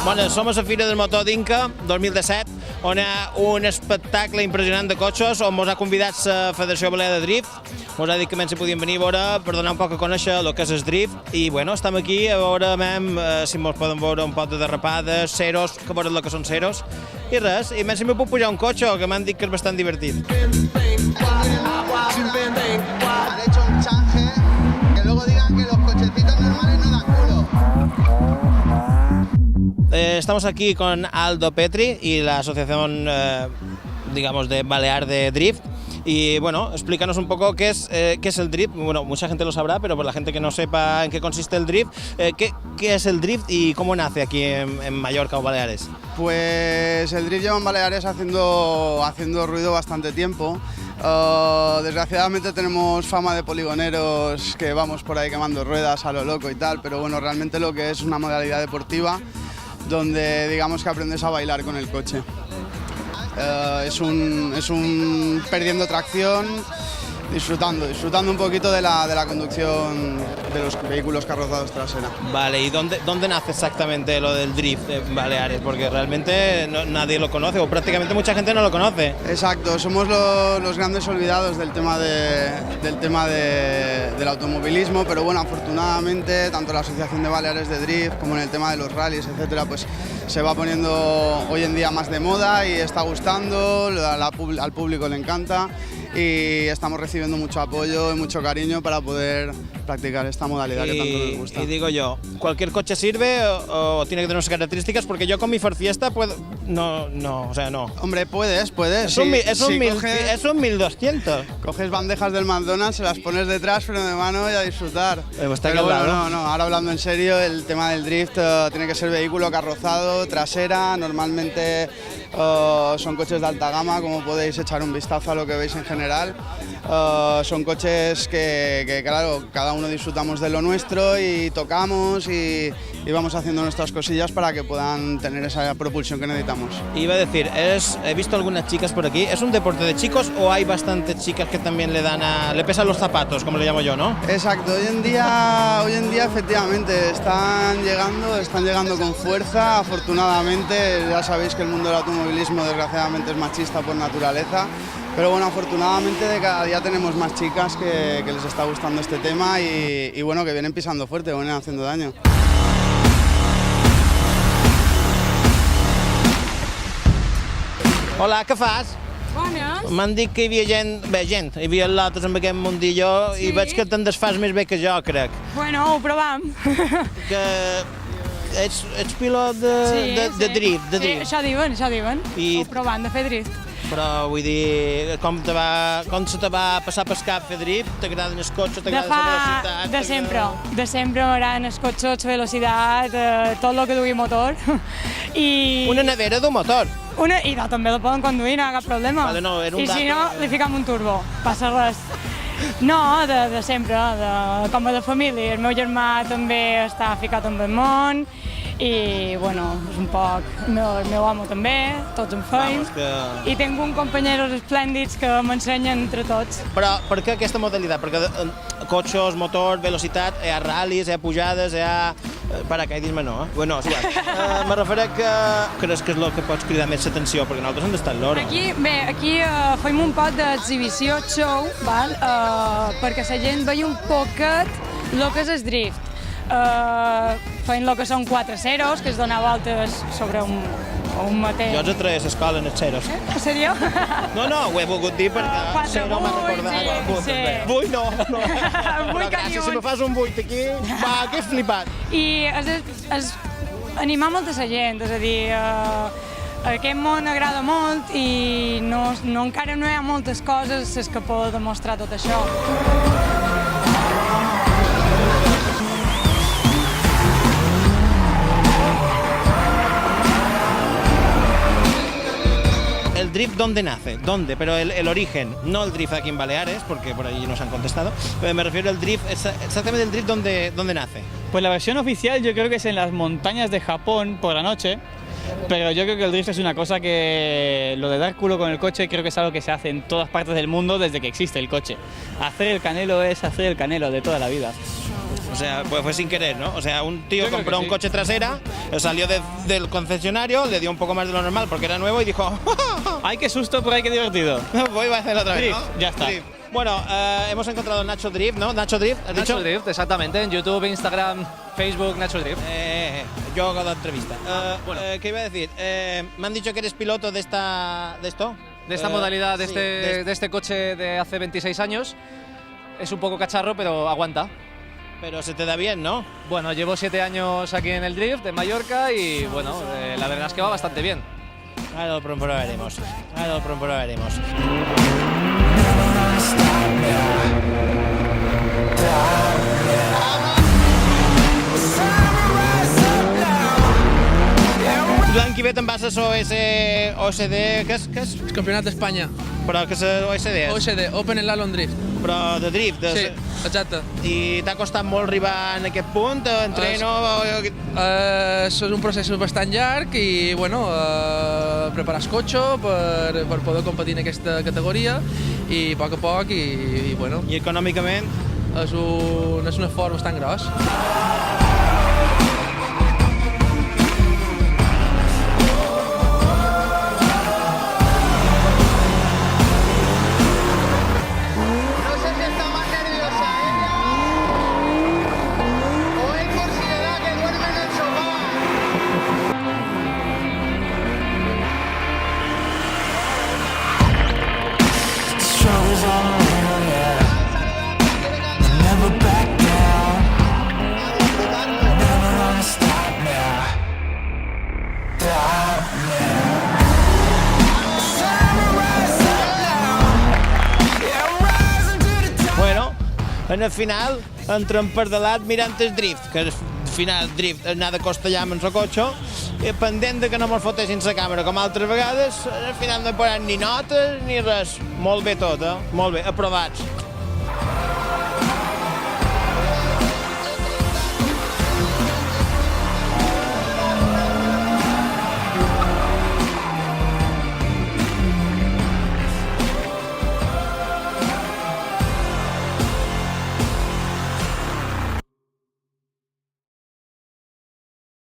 Bueno, som a la Fira del Motor d'Inca 2017, on hi ha un espectacle impressionant de cotxes, on ens ha convidat la Federació Balear de Drift. Ens ha dit que menys podien venir a veure per donar un poc a conèixer el que és el drift. I bueno, estem aquí a veure si ens poden veure un poc de derrapades, ceros, que veure el que són ceros. I res, i menys si m'hi puc pujar un cotxe, que m'han dit que és bastant divertit. Han hecho un change, que luego digan que los cochecitos normales no dan culo. Estamos aquí con Aldo Petri y la asociación, digamos, de Balear de Drift. Y bueno, explícanos un poco qué es el drift. Bueno, mucha gente lo sabrá, pero por la gente que no sepa en qué consiste el drift, ¿qué es el drift y cómo nace aquí en Mallorca o Baleares? Pues el drift lleva en Baleares haciendo ruido bastante tiempo. Desgraciadamente tenemos fama de poligoneros que vamos por ahí quemando ruedas a lo loco y tal, pero bueno, realmente lo que es una modalidad deportiva donde digamos que aprendes a bailar con el coche. Es un perdiendo tracción, disfrutando un poquito de la conducción de los vehículos carrozados trasera. Vale, ¿y dónde nace exactamente lo del drift en Baleares? Porque realmente nadie lo conoce, o prácticamente mucha gente no lo conoce. Exacto, somos los grandes olvidados del tema del automovilismo, pero bueno, afortunadamente tanto la Asociación de Baleares de Drift como en el tema de los rallies, etcétera, pues se va poniendo hoy en día más de moda y está gustando, al público le encanta y estamos recibiendo mucho apoyo y mucho cariño para poder practicar esta modalidad que tanto nos gusta. Y digo yo, ¿cualquier coche sirve o tiene que tener unas características? Porque yo con mi Ford Fiesta puedo... No. Hombre, puedes. Es un 1200. Coges bandejas del McDonald's, se las pones detrás, freno de mano y a disfrutar. Pero bueno, no, ahora hablando en serio, el tema del drift tiene que ser vehículo carrozado, trasera, normalmente son coches de alta gama, como podéis echar un vistazo a lo que veis en general. Son coches que claro, cada uno disfrutamos de lo nuestro y tocamos y vamos haciendo nuestras cosillas para que puedan tener esa propulsión que necesitamos. Iba a decir, he visto algunas chicas por aquí, ¿es un deporte de chicos o hay bastantes chicas que también le pesan los zapatos, como le llamo yo, no? Exacto, hoy en día efectivamente están llegando con fuerza, afortunadamente, ya sabéis que el mundo del automovilismo desgraciadamente es machista por naturaleza. Pero bueno, afortunadamente de cada día tenemos más chicas que les está gustando este tema y bueno, que vienen pisando fuerte, vienen haciendo daño. Hola, què fas? Bones. M'han dit que hi havia lotes amb aquest mundillo i veig que te'n desfas més bé que jo, crec. Bueno, ho provam. Que ets pilot de drift. Sí, això diuen. Ho provant de fer drift. Però vull dir, com se te va passar pel cap fer drift? T'agraden els cotxes, t'agrada la velocitat? De sempre m'agraden els cotxes, la velocitat, tot el que dugui motor. Una nevera d'un motor? I també la poden conduir, no hi ha cap problema. Vale, no, era un I si no, li ficam un turbo, passa res. No, de sempre, com a de família. El meu germà també està ficat en el món i, bueno, és un poc el meu home també, tots en feim. I tinc uns companyeros esplèndids que m'ensenyen entre tots. Però per què aquesta modalitat? Perquè cotxes, motor, velocitat, hi ha ral·lis, hi ha pujades, hi ha... Paracaidisme no, eh? Bueno, és igual. Me refereix que creus que és el que pots cridar més l'atenció, perquè nosaltres hem d'estar a l'hora. Aquí fem un poc d'exhibició, show, perquè la gent vegi un poquet el que és el drift. Fem el que són 4 ceros, que es dona voltes sobre un mateix. Jo els atreia a l'escola en els ceros. En sèrio? No, ho he volgut dir perquè cero m'ha recordat. 8 no. Però gràcies, si me fas un 8 aquí, va, que he flipat. I és animar molta la gent, és a dir, aquest món agrada molt i encara no hi ha moltes coses que poden demostrar tot això. drift dónde nace? ¿Dónde? Pero el origen, no el drift aquí en Baleares, porque por allí nos han contestado, pero me refiero al drift, exactamente el drift dónde nace. Pues la versión oficial yo creo que es en las montañas de Japón por la noche, pero yo creo que el drift es una cosa que lo de dar culo con el coche creo que es algo que se hace en todas partes del mundo desde que existe el coche. Hacer el canelo es hacer el canelo de toda la vida. O sea, pues fue sin querer, ¿no? O sea, un tío Yo creo compró que un sí. coche trasera, salió del concesionario, le dio un poco más de lo normal porque era nuevo y dijo, ¡Ay, qué susto, pero ay, qué divertido! voy a hacer otra vez, Drift, ¿no? ya está. Drift. Bueno, hemos encontrado Nacho Drift, ¿no? Nacho Drift, ¿has dicho? Nacho Drift, exactamente, en YouTube, Instagram, Facebook, Nacho Drift. Yo hago la entrevista. ¿Qué iba a decir? Me han dicho que eres piloto de esto. De esta modalidad, sí, de este coche de hace 26 años. Es un poco cacharro, pero aguanta. Pero se te da bien, ¿no? Bueno, llevo 7 años aquí en el Drift, en Mallorca, y bueno, la verdad es que va bastante bien. Ahora lo comprobaremos. L'any que ve te'n vas a OSD, què és? Campionat d'Espanya. Però què és OSD? OSD, Open Slalom Drift. Però de drift. Sí, exacte. I t'ha costat molt arribar en aquest punt? Entreno? Això és un procés bastant llarg i, bueno, preparar el cotxe per poder competir en aquesta categoria i a poc, i bueno... I econòmicament? És un esforç bastant gros. No sé si está más nerviosa ella o él por si le da que duerme en el sofá. Bueno, en el final entrem per delat mirant el drift, que al final drift anar de costellam amb el cotxe, i pendent de que no mos fotessin la càmera com altres vegades, al final no hi posem ni notes ni res. Molt bé tot, molt bé, aprovats.